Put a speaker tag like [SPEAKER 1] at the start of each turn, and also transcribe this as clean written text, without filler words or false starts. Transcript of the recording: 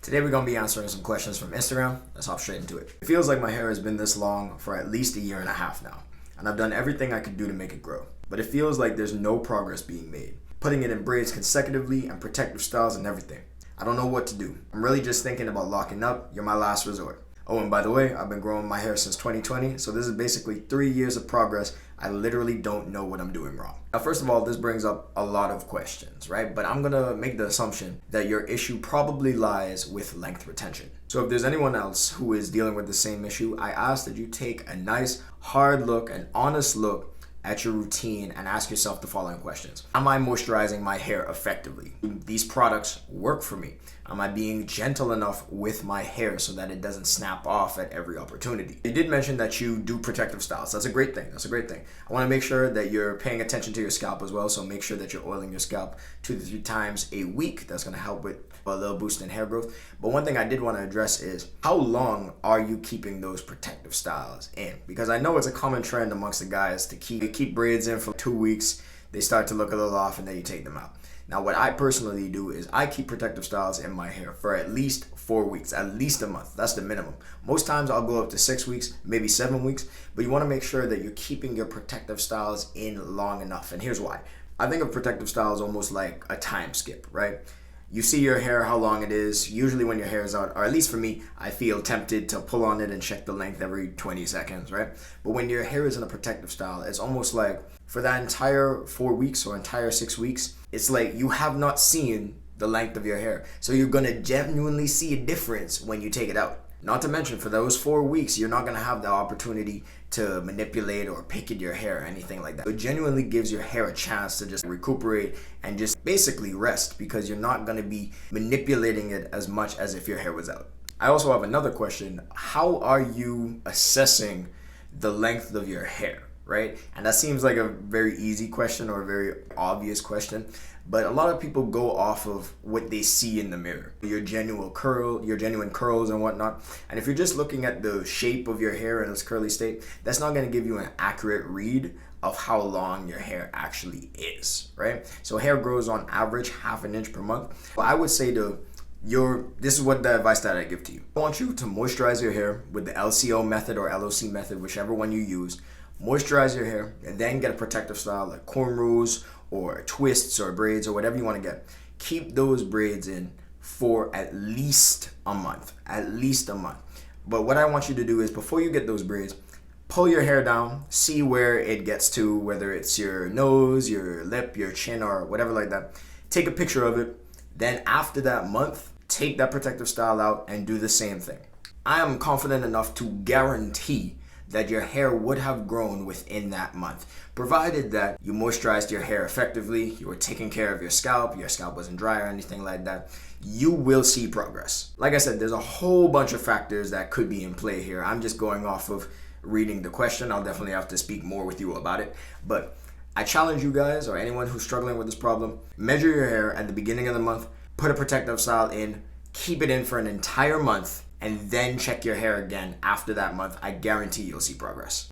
[SPEAKER 1] Today we're going to be answering some questions from Instagram. Let's hop straight into it. It feels like my hair has been this long for at least a year and a half now, and I've done everything I could do to make it grow. But it feels like there's no progress being made. Putting it in braids consecutively and protective styles and everything. I don't know what to do. I'm really just thinking about locking up. You're my last resort. Oh, and by the way, I've been growing my hair since 2020, so this is basically 3 years of progress. I literally don't know what I'm doing wrong. Now, first of all, this brings up a lot of questions, right? But I'm gonna make the assumption that your issue probably lies with length retention. So if there's anyone else who is dealing with the same issue, I ask that you take a nice, hard look, an honest look at your routine and ask yourself the following questions. Am I moisturizing my hair effectively? Do these products work for me? Am I being gentle enough with my hair so that it doesn't snap off at every opportunity? You did mention that you do protective styles. That's a great thing. That's a great thing. I want to make sure that you're paying attention to your scalp as well. So make sure that you're oiling your scalp 2 to 3 times a week. That's going to help with a little boost in hair growth. But one thing I did want to address is how long are you keeping those protective styles in? Because I know it's a common trend amongst the guys to keep braids in for 2 weeks. They start to look a little off and then you take them out. Now, what I personally do is I keep protective styles in my hair for at least 4 weeks, at least a month. That's the minimum. Most times I'll go up to 6 weeks, maybe 7 weeks, but you want to make sure that you're keeping your protective styles in long enough. And here's why. I think of protective styles almost like a time skip, right? You see your hair, how long it is. Usually when your hair is out, or at least for me, I feel tempted to pull on it and check the length every 20 seconds, right? But when your hair is in a protective style, it's almost like for that entire 4 weeks or entire 6 weeks, it's like you have not seen the length of your hair. So you're gonna genuinely see a difference when you take it out. Not to mention, for those 4 weeks, you're not going to have the opportunity to manipulate or pick at your hair or anything like that. It genuinely gives your hair a chance to just recuperate and just basically rest because you're not going to be manipulating it as much as if your hair was out. I also have another question. How are you assessing the length of your hair, right? And that seems like a very easy question or a very obvious question. But a lot of people go off of what they see in the mirror, your genuine curls and whatnot. And if you're just looking at the shape of your hair in its curly state, that's not going to give you an accurate read of how long your hair actually is, right? So hair grows on average 1/2 inch per month. Well, I would say this is what the advice that I give to you. I want you to moisturize your hair with the LCO method or LOC method, whichever one you use. Moisturize your hair and then get a protective style like cornrows or twists or braids or whatever you want to get. Keep those braids in for at least a month. But what I want you to do is before you get those braids, pull your hair down, see where it gets to, whether it's your nose, your lip, your chin, or whatever like that. Take a picture of it. Then after that month, take that protective style out and do the same thing. I am confident enough to guarantee that your hair would have grown within that month, provided that you moisturized your hair effectively, you were taking care of your scalp wasn't dry or anything like that. You will see progress. Like I said, there's a whole bunch of factors that could be in play here. I'm just going off of reading the question. I'll definitely have to speak more with you about it. But I challenge you guys or anyone who's struggling with this problem, measure your hair at the beginning of the month, put a protective style in, keep it in for an entire month, and then check your hair again after that month. I guarantee you'll see progress.